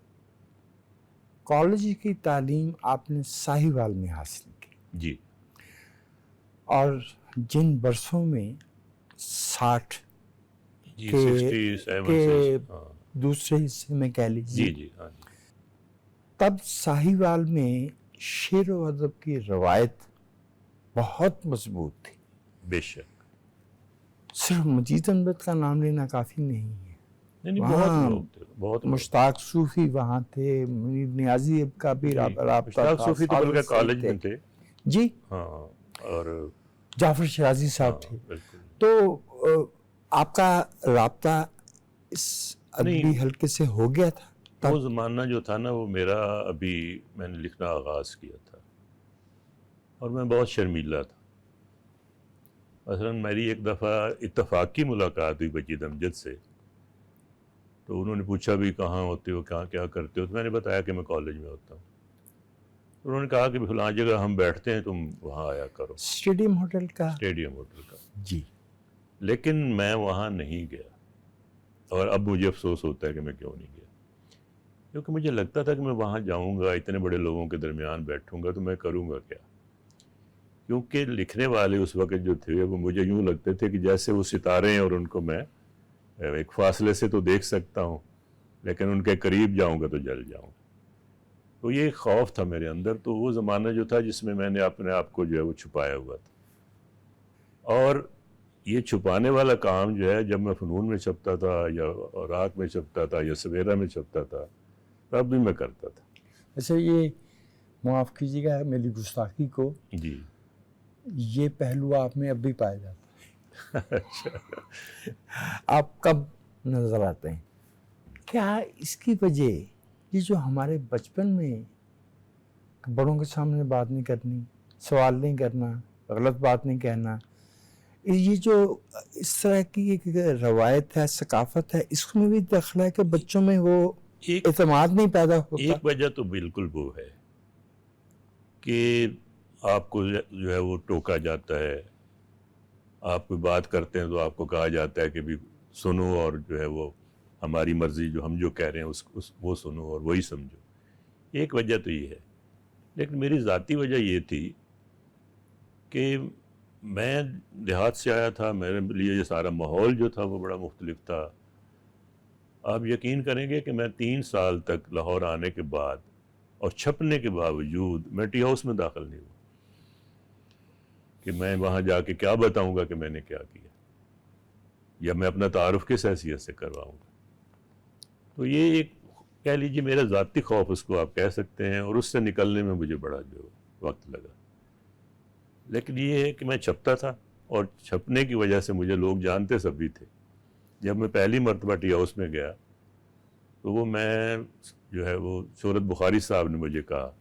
کالج کی تعلیم آپ نے ساہیوال میں حاصل کی، جی اور جن برسوں میں 60 جی کے 67 کے سے ہاں دوسرے حصے میں کہہ لیجیے، جی جی ہاں جی تب ساہیوال میں شعر و ادب کی روایت بہت مضبوط تھی۔ بے شک، صرف مجید انبت کا نام لینا کافی نہیں ہے، نہیں وہاں بہت لوگ تھے، بہت لوگ۔ مشتاق صوفی وہاں تھے، منیر نیازی کا بھی جی، رابطہ مشتاق تھا، صوفی تو سعادت بلکہ سعید کالج میں تھے، جی، ہاں، اور جعفر شرازی ہاں صاحب تھے۔ بالکل۔ تو آپ کا رابطہ اس ادبی نہیں، حلقے سے ہو گیا تھا تب؟ وہ زمانہ جو تھا نا، وہ میرا ابھی میں نے لکھنا آغاز کیا تھا، اور میں بہت شرمیلا تھا۔ مثلاً میری ایک دفعہ اتفاقی ملاقات ہوئی مجید امجد سے، تو انہوں نے پوچھا بھی کہاں ہوتے ہو، کہاں کیا کرتے ہو، تو میں نے بتایا کہ میں کالج میں ہوتا ہوں۔ انہوں نے کہا کہ فلاں جگہ ہم بیٹھتے ہیں، تم وہاں آیا کرو، اسٹیڈیم ہوٹل کا؟ اسٹیڈیم ہوٹل کا۔ جی۔ لیکن میں وہاں نہیں گیا، اور اب مجھے افسوس ہوتا ہے کہ میں کیوں نہیں گیا، کیونکہ مجھے لگتا تھا کہ میں وہاں جاؤں گا، اتنے بڑے لوگوں کے درمیان بیٹھوں گا تو میں کروں گا کیا، کیونکہ لکھنے والے اس وقت جو تھے وہ مجھے یوں لگتے تھے کہ جیسے وہ ستارے ہیں، اور ان کو میں ایک فاصلے سے تو دیکھ سکتا ہوں، لیکن ان کے قریب جاؤں گا تو جل جاؤں گا۔ تو یہ ایک خوف تھا میرے اندر، تو وہ زمانہ جو تھا جس میں میں نے اپنے آپ کو جو ہے وہ چھپایا ہوا تھا، اور یہ چھپانے والا کام جو ہے جب میں فنون میں چھپتا تھا، یا اوراق میں چھپتا تھا، یا سویرا میں چھپتا تھا، تب بھی میں کرتا تھا۔ اچھا، یہ معاف کیجیے گا میری گستاخی کو، جی یہ پہلو آپ میں اب بھی پایا جاتا ہے۔ اچھا، آپ کب نظر آتے ہیں؟ کیا اس کی وجہ یہ جو ہمارے بچپن میں بڑوں کے سامنے بات نہیں کرنی، سوال نہیں کرنا، غلط بات نہیں کہنا، یہ جو اس طرح کی ایک روایت ہے، ثقافت ہے، اس میں بھی دخل ہے کہ بچوں میں وہ اعتماد نہیں پیدا ہوتا؟ ایک وجہ تو بالکل وہ ہے کہ آپ کو جو ہے وہ ٹوکا جاتا ہے، آپ کوئی بات کرتے ہیں تو آپ کو کہا جاتا ہے کہ بھی سنو، اور جو ہے وہ ہماری مرضی، جو ہم جو کہہ رہے ہیں وہ سنو اور وہی سمجھو۔ ایک وجہ تو یہ ہے، لیکن میری ذاتی وجہ یہ تھی کہ میں دیہات سے آیا تھا، میرے لیے یہ سارا ماحول جو تھا وہ بڑا مختلف تھا۔ آپ یقین کریں گے کہ میں 3 سال تک لاہور آنے کے بعد اور چھپنے کے باوجود میں ٹی ہاؤس میں داخل نہیں ہوا، کہ میں وہاں جا کے کیا بتاؤں گا کہ میں نے کیا کیا، یا میں اپنا تعارف کس حیثیت سے کرواؤں گا۔ تو یہ ایک کہہ لیجیے میرا ذاتی خوف اس کو آپ کہہ سکتے ہیں، اور اس سے نکلنے میں مجھے بڑا جو وقت لگا۔ لیکن یہ ہے کہ میں چھپتا تھا، اور چھپنے کی وجہ سے مجھے لوگ جانتے سب بھی تھے۔ جب میں پہلی مرتبہ ٹی ہاؤس میں گیا تو وہ میں جو ہے وہ شہرت بخاری صاحب نے مجھے کہا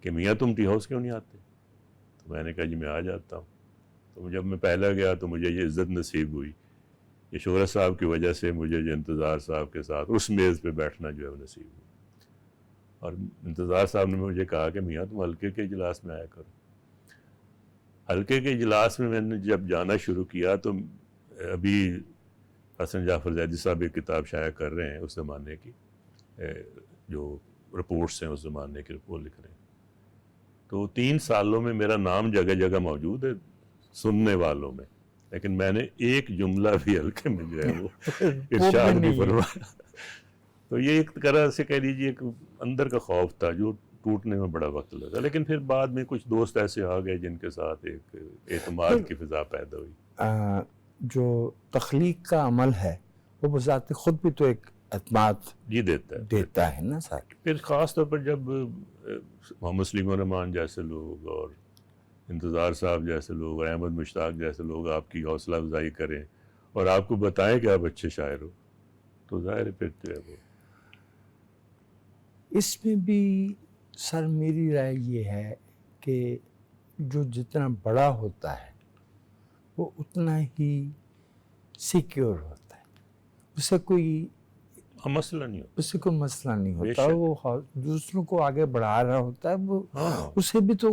کہ میاں تم ٹی ہاؤس کیوں نہیں آتے؟ تو میں نے کہا جی میں آ جاتا ہوں۔ تو جب میں پہلا گیا تو مجھے یہ عزت نصیب ہوئی کہ شہرت صاحب کی وجہ سے مجھے جو انتظار صاحب کے ساتھ اس میز پہ بیٹھنا جو ہے وہ نصیب ہوا، اور انتظار صاحب نے مجھے کہا کہ میاں تم حلقے کے اجلاس میں آیا کرو۔ حلقے کے اجلاس میں نے جب جانا شروع کیا تو ابھی حسن جعفر زیدی صاحب ایک کتاب شائع کر رہے ہیں اس زمانے کی، جو رپورٹس ہیں اس زمانے کے وہ لکھ رہے ہیں، تو 3 سالوں میں میرا نام جگہ جگہ موجود ہے سننے والوں میں، لیکن میں نے ایک جملہ بھی حلقے میں جو ہے وہ ارشاد نہیں فرمایا۔ تو یہ ایک طرح سے کہہ لیجیے ایک اندر کا خوف تھا جو ٹوٹنے میں بڑا وقت لگا، لیکن پھر بعد میں کچھ دوست ایسے آ گئے جن کے ساتھ ایک اعتماد کی فضا پیدا ہوئی۔ جو تخلیق کا عمل ہے وہ بذات خود بھی تو ایک اعتماد جی دیتا ہے نا سر۔ پھر خاص طور پر جب محمد سلیم الرحمان جیسے لوگ اور انتظار صاحب جیسے لوگ اور احمد مشتاق جیسے لوگ آپ کی حوصلہ افزائی کریں اور آپ کو بتائیں کہ آپ اچھے شاعر ہو، تو ظاہر ہے پھر جو ہے وہ اس میں بھی سر میری رائے یہ ہے کہ جو جتنا بڑا ہوتا ہے وہ اتنا ہی سیکیور ہوتا ہے، اسے کوئی مسئلہ نہیں ہوتا، اس سے کوئی مسئلہ نہیں ہوتا، وہ دوسروں کو آگے بڑھا رہا ہوتا ہے، وہ اسے بھی تو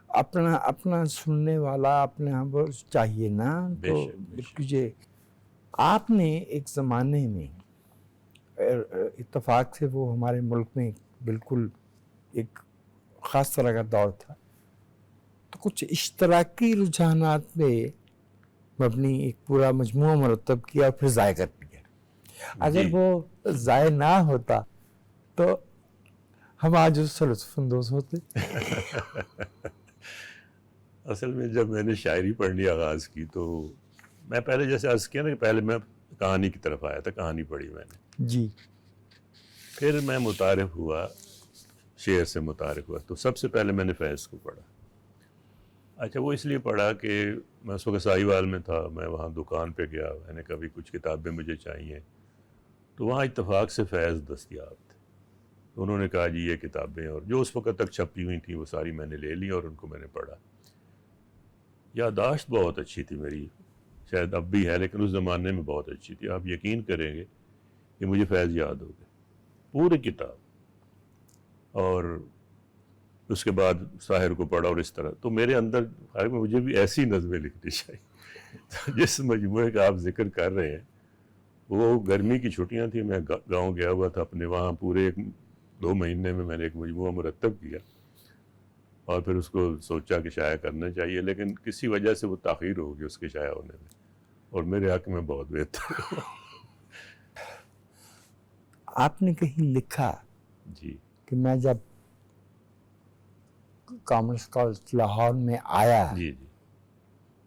اپنا سننے والا اپنے آپ کو چاہیے نا. بے تو شک، بے شک. مجھے آپ نے ایک زمانے میں اتفاق سے وہ ہمارے ملک میں بالکل ایک خاص طرح کا دور تھا، تو کچھ اشتراکی رجحانات پہ مبنی ایک پورا مجموعہ مرتب کیا اور پھر ضائع کر دیا. اگر جی. وہ ضائع نہ ہوتا تو ہم آج اس سے لطف اندوز ہوتے. اصل میں جب میں نے شاعری پڑھنی آغاز کی تو میں پہلے جیسے عرض کیا نا کہ پہلے میں کہانی کی طرف آیا تھا، کہانی پڑھی میں نے. جی. پھر میں متعارف ہوا، شعر سے متعارف ہوا، تو سب سے پہلے میں نے فیض کو پڑھا. اچھا وہ اس لیے پڑھا کہ میں اس وقت ساہیوال میں تھا، میں وہاں دکان پہ گیا، میں نے کبھی کچھ کتابیں مجھے چاہیے، تو وہاں اتفاق سے فیض دستیاب تھے. انہوں نے کہا جی یہ کتابیں، اور جو اس وقت تک چھپی ہوئی تھیں وہ ساری میں نے لے لی اور ان کو میں نے پڑھا. یادداشت بہت اچھی تھی میری، شاید اب بھی ہے لیکن اس زمانے میں بہت اچھی تھی. آپ یقین کریں گے کہ مجھے فیض یاد ہو گئے پوری کتاب، اور اس کے بعد ساحر کو پڑھا اور اس طرح. تو میرے اندر مجھے بھی ایسی نظمیں لکھنی چاہیے. جس مجموعے کا آپ ذکر کر رہے ہیں وہ گرمی کی چھٹیاں تھیں، میں گاؤں گیا ہوا تھا اپنے، وہاں پورے 2 مہینے میں نے ایک مجموعہ مرتب کیا اور پھر اس کو سوچا کہ شائع کرنا چاہیے، لیکن کسی وجہ سے وہ تاخیر ہو گئی اس کے شائع ہونے میں، اور میرے حق میں بہت بہتر ہوا. آپ نے کہیں لکھا جی کہ میں جب کامرس کالج لاہور میں آیا جی جی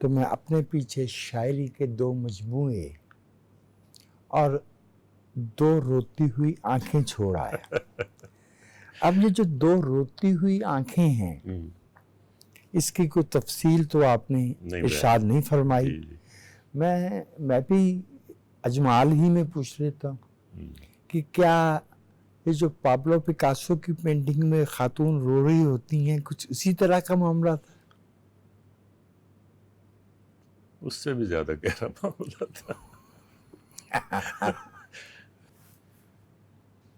تو میں اپنے پیچھے شاعری کے 2 مجموعے اور 2 روتی ہوئی آنکھیں چھوڑ آیا. اب یہ جو 2 روتی ہوئی آنکھیں ہیں اس کی کوئی تفصیل تو آپ نے ارشاد نہیں فرمائی. جی جی. میں بھی اجمال ہی میں پوچھ لیتا ہوں کہ کیا یہ جو پابلو پکاسو کی پینٹنگ میں خاتون رو رہی ہوتی ہیں کچھ اسی طرح کا معاملہ تھا؟ اس سے بھی زیادہ گہرا معاملہ تھا.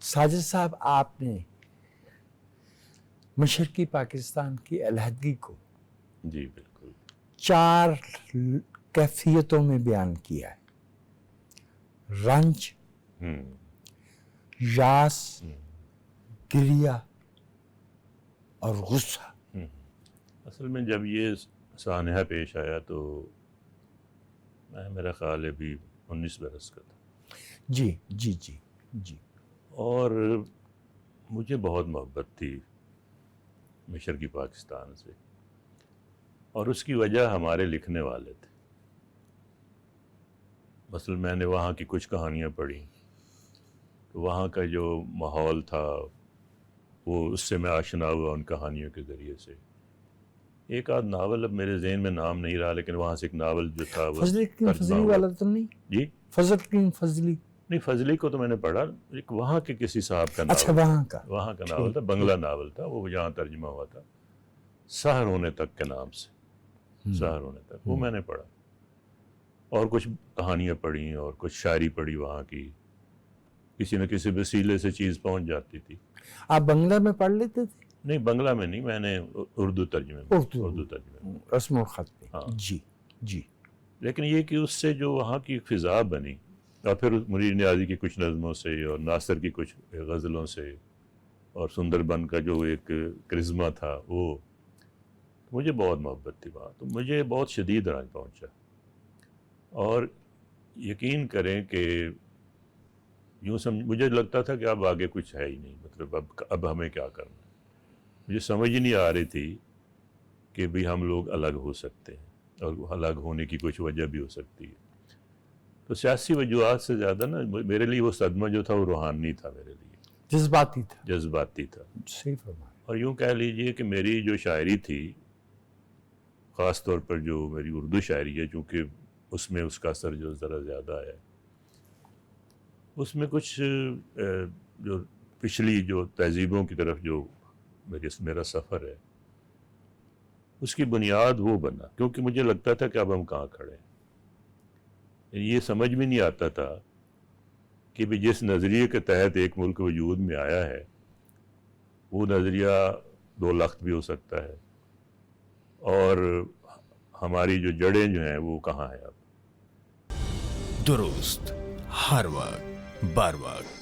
ساجد صاحب، آپ نے مشرقی پاکستان کی علیحدگی کو جی بالکل 4 کیفیتوں میں بیان کیا ہے: رنج، یاس، گریہ اور غصہ. اصل میں جب یہ سانحہ پیش آیا تو میرا خیال ہے بھی 19 برس کا تھا. جی جی جی جی. اور مجھے بہت محبت تھی مشرقی پاکستان سے، اور اس کی وجہ ہمارے لکھنے والے تھے. مثلا میں نے وہاں کی کچھ کہانیاں پڑھی تو وہاں کا جو ماحول تھا وہ اس سے میں آشنا ہوا ان کہانیوں کے ذریعے سے. ایک آدھ ناول اب میرے ذہن میں نام نہیں رہا، لیکن وہاں سے ایک ناول جو تھا وہ فضل الدین فضلی والا تو نہیں؟ جی فضل الدین فضلی نہیں، فضلی کو تو میں نے پڑھا، ایک وہاں کے کسی صاحب کا ناول. اچھا، وہاں کا ناول تھا، بنگلہ ناول تھا، وہ یہاں ترجمہ ہوا تھا، سحر ہونے تک کے نام سے، سحر ہونے تک، وہ میں نے پڑھا. اور کچھ کہانیاں پڑھی اور کچھ شاعری پڑھی وہاں کی، کسی نہ کسی وسیلے سے چیز پہنچ جاتی تھی. آپ بنگلہ میں پڑھ لیتے تھے؟ نہیں بنگلہ میں نہیں، میں نے اردو ترجمے میں، اردو ترجمے میں، رسم الخط میں. ہاں جی جی. لیکن یہ کہ اس سے جو وہاں کی فضا بنی، اور پھر منیر نیازی کی کچھ نظموں سے اور ناصر کی کچھ غزلوں سے اور سندر بن کا جو ایک کرزما تھا، وہ مجھے بہت محبت تھی وہاں. تو مجھے بہت شدید رنج پہنچا، اور یقین کریں کہ یوں مجھے لگتا تھا کہ اب آگے کچھ ہے ہی نہیں، مطلب اب ہمیں کیا کرنا. مجھے سمجھ ہی نہیں آ رہی تھی کہ بھی ہم لوگ الگ ہو سکتے ہیں، اور الگ ہونے کی کچھ وجہ بھی ہو سکتی ہے. تو سیاسی وجوہات سے زیادہ نا میرے لیے وہ صدمہ جو تھا وہ روحانی تھا، میرے لیے جذباتی تھا. صحیح فرمایا. اور یوں کہہ لیجئے کہ میری جو شاعری تھی، خاص طور پر جو میری اردو شاعری ہے، چونکہ اس میں اس کا اثر جو ذرا زیادہ ہے، اس میں کچھ جو پچھلی جو تہذیبوں کی طرف جو میرا سفر ہے، اس کی بنیاد وہ بنا. کیونکہ مجھے لگتا تھا کہ اب ہم کہاں کھڑے ہیں. یہ سمجھ میں نہیں آتا تھا کہ بھی جس نظریے کے تحت ایک ملک وجود میں آیا ہے، وہ نظریہ 2 لخت بھی ہو سکتا ہے، اور ہماری جو جڑیں جو ہیں وہ کہاں ہیں اب. درست، ہر وقت بر وقت.